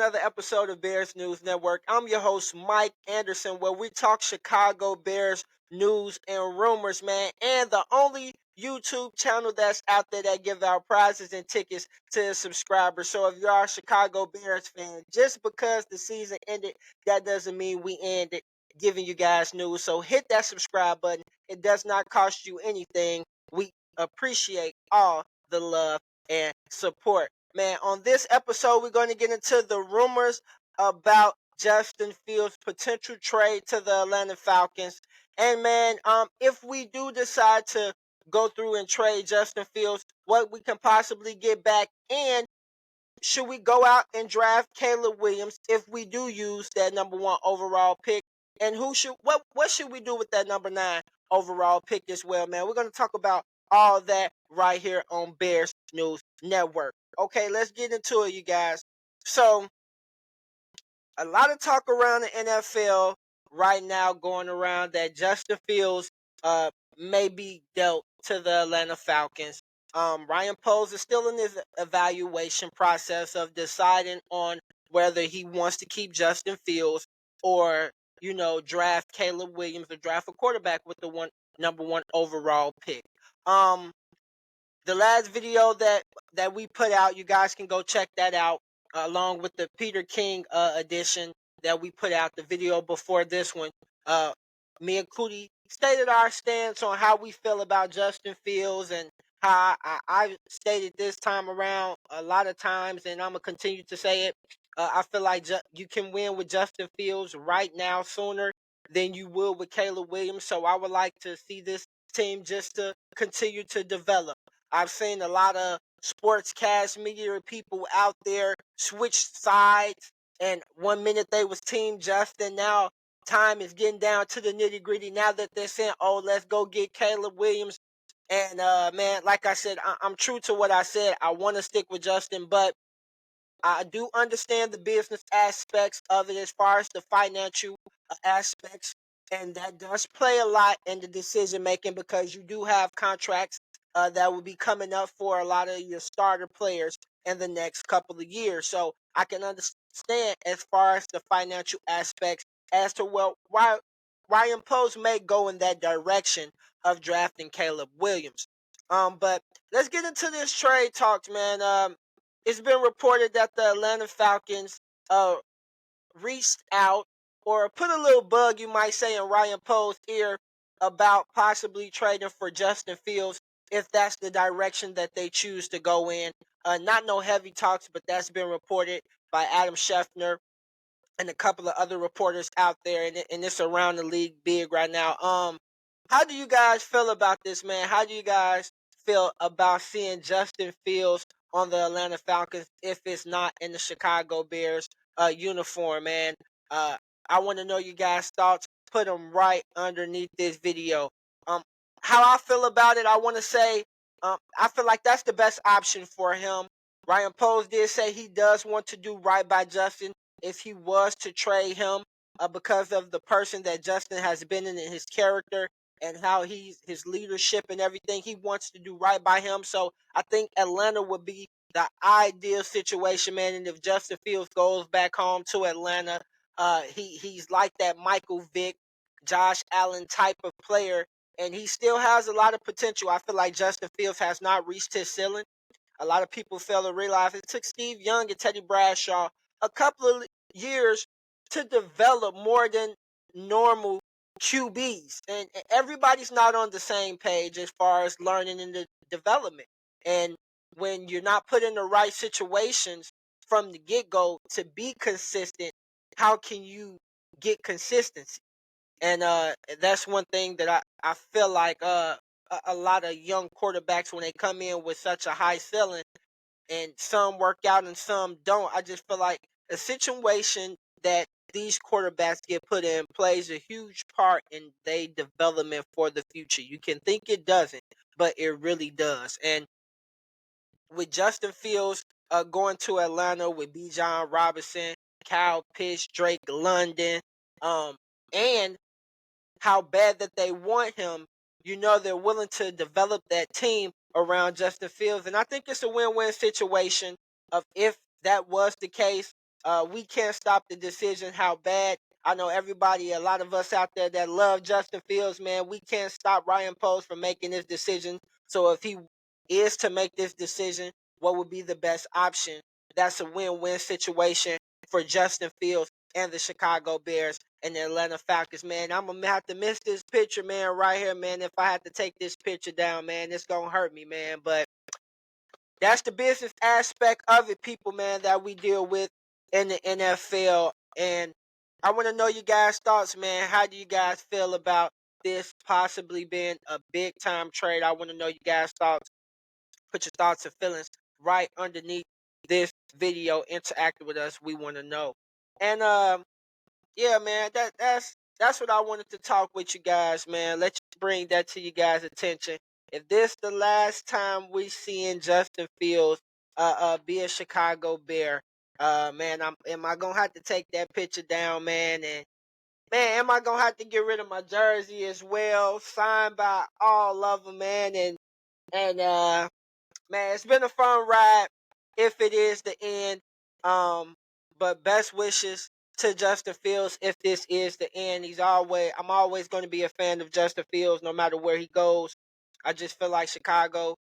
another episode of Bears News Network. I'm your host, Mike Anderson, where we talk Chicago Bears news and rumors, man, and the only YouTube channel that's out there that give out prizes and tickets to its subscribers. So if you are a Chicago Bears fan, just because the season ended, that doesn't mean we ended giving you guys news. So hit that subscribe button. It does not cost you anything. We appreciate all the love and support. Man, on this episode, we're going to get into the rumors about Justin Fields' potential trade to the Atlanta Falcons. And man, if we do decide to go through and trade Justin Fields, what we can possibly get back, and should we go out and draft Caleb Williams if we do use that number 1 overall pick? And what should we do with that number 9 overall pick as well, man? We're going to talk about all that right here on Bears News Network. Okay, let's get into it, you guys. So, a lot of talk around the NFL right now going around that Justin Fields may be dealt to the Atlanta Falcons. Ryan Poles is still in his evaluation process of deciding on whether he wants to keep Justin Fields or, draft Caleb Williams or draft a quarterback with the number 1 overall pick. The last video that we put out, you guys can go check that out, along with the Peter King edition that we put out, the video before this one. Me and Cootie stated our stance on how we feel about Justin Fields, and how I stated this time around a lot of times, and I'm going to continue to say it. I feel like you can win with Justin Fields right now sooner than you will with Caleb Williams. So I would like to see this team just to continue to develop. I've seen a lot of sportscast media people out there switch sides, and 1 minute they was Team Justin. Now time is getting down to the nitty gritty. Now that they're saying, "Oh, let's go get Caleb Williams," and man, like I said, I'm true to what I said. I want to stick with Justin, but I do understand the business aspects of it as far as the financial aspects, and that does play a lot in the decision making, because you do have contracts that will be coming up for a lot of your starter players in the next couple of years. So I can understand as far as the financial aspects as to why Ryan Post may go in that direction of drafting Caleb Williams. But let's get into this trade talks, man. It's been reported that the Atlanta Falcons reached out, or put a little bug, you might say, in Ryan Poe's ear about possibly trading for Justin Fields if that's the direction that they choose to go in. Not no heavy talks, but that's been reported by Adam Schefter and a couple of other reporters out there, and it's around the league big right now. How do you guys feel about this, man? How do you guys feel about seeing Justin Fields on the Atlanta Falcons if it's not in the Chicago Bears uniform, man? Uh, I want to know you guys' thoughts. Put them right underneath this video. Um, how I feel about it, I want to say, I feel like that's the best option for him. Ryan Poles did say he does want to do right by Justin if he was to trade him, because of the person that Justin has been in his character and how his leadership and everything. He wants to do right by him. So I think Atlanta would be the ideal situation, man. And if Justin Fields goes back home to Atlanta, he's like that Michael Vick, Josh Allen type of player, and he still has a lot of potential. I feel like Justin Fields has not reached his ceiling. A lot of people fail to realize it took Steve Young and Teddy Bradshaw a couple of years to develop more than normal QBs. And everybody's not on the same page as far as learning and the development. And when you're not put in the right situations from the get-go to be consistent, how can you get consistency? And that's one thing that I feel like a lot of young quarterbacks, when they come in with such a high ceiling, and some work out and some don't, I just feel like a situation that these quarterbacks get put in plays a huge part in their development for the future. You can think it doesn't, but it really does. And with Justin Fields going to Atlanta with Bijan Robinson, Kyle Pitts, Drake London, and how bad that they want him, they're willing to develop that team around Justin Fields. And I think it's a win-win situation of if that was the case. We can't stop the decision. How bad? I know everybody, a lot of us out there that love Justin Fields, man. We can't stop Ryan Poles from making this decision. So if he is to make this decision, what would be the best option? That's a win-win situation for Justin Fields and the Chicago Bears and the Atlanta Falcons, man. I'm gonna have to miss this picture, man, right here, man. If I have to take this picture down, man, it's gonna hurt me, man. But that's the business aspect of it, people, man, that we deal with in the NFL. And I want to know you guys' thoughts, man. How do you guys feel about this possibly being a big time trade? I want to know you guys' thoughts. Put your thoughts and feelings right underneath this video. Interact with us. We want to know. And yeah, man, that's what I wanted to talk with you guys, man. Let's bring that to you guys' attention. If this the last time we seeing Justin Fields be a Chicago Bear, man, am I gonna have to take that picture down, man? And man, am I gonna have to get rid of my jersey as well, signed by all of them, man? And man, it's been a fun ride if it is the end. Um, but best wishes to Justin Fields if this is the end. I'm always going to be a fan of Justin Fields no matter where he goes. I just feel like Chicago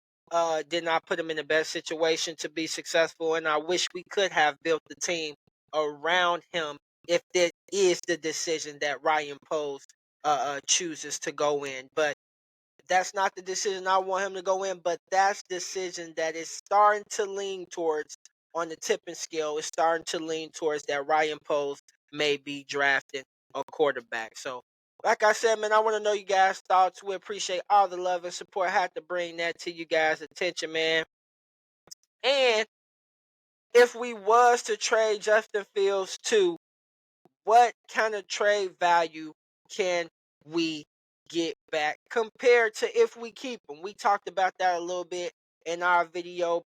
did not put him in the best situation to be successful, and I wish we could have built the team around him if that is the decision that Ryan Poles chooses to go in. But that's not the decision I want him to go in, but that's the decision that is starting to lean towards on the tipping scale. It's starting to lean towards that Ryan Poles may be drafting a quarterback. So, like I said, man, I want to know you guys' thoughts. We appreciate all the love and support. I had to bring that to you guys' attention, man. And if we was to trade Justin Fields too, what kind of trade value can we get back compared to if we keep them? We talked about that a little bit in our video,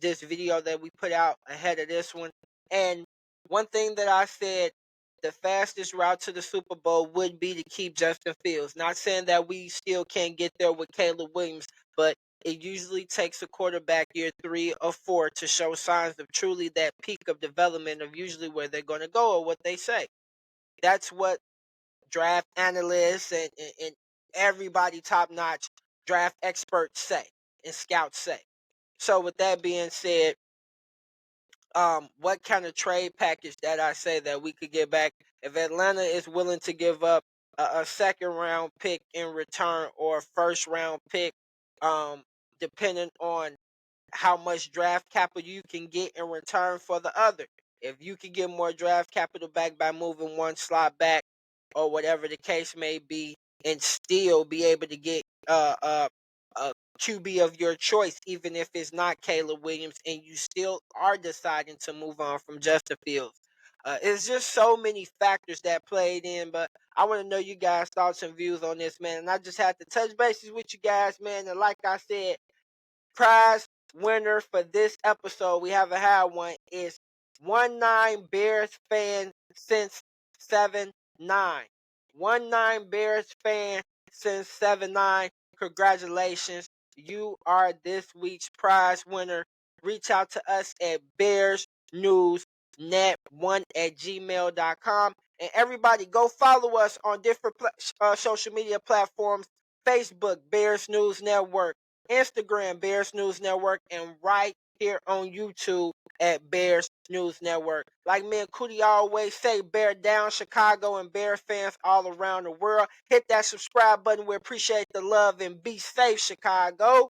this video that we put out ahead of this one. And one thing that I said, the fastest route to the Super Bowl would be to keep Justin Fields. Not saying that we still can't get there with Caleb Williams, but it usually takes a quarterback year 3 or 4 to show signs of truly that peak of development of usually where they're going to go or what they say. That's what draft analysts and everybody top notch draft experts say and scouts say. So with that being said, what kind of trade package that I say that we could get back if Atlanta is willing to give up a second round pick in return or a first round pick, depending on how much draft capital you can get in return for the other. If you can get more draft capital back by moving one slot back or whatever the case may be, and still be able to get a QB of your choice, even if it's not Caleb Williams, and you still are deciding to move on from Justin Fields. It's just so many factors that played in, but I want to know you guys' thoughts and views on this, man. And I just had to touch bases with you guys, man. And like I said, prize winner for this episode, we haven't had one, is 1-9 Bears fan since 7-9. 1-9 Bears fan since 7-9. Congratulations. You are this week's prize winner. Reach out to us at bearsnewsnet1@gmail.com. And everybody go follow us on different social media platforms. Facebook, Bears News Network. Instagram, Bears News Network, and right here on YouTube at Bears News Network. Like me and Cootie always say, bear down Chicago and Bear fans all around the world. Hit that subscribe button. We appreciate the love and be safe, Chicago.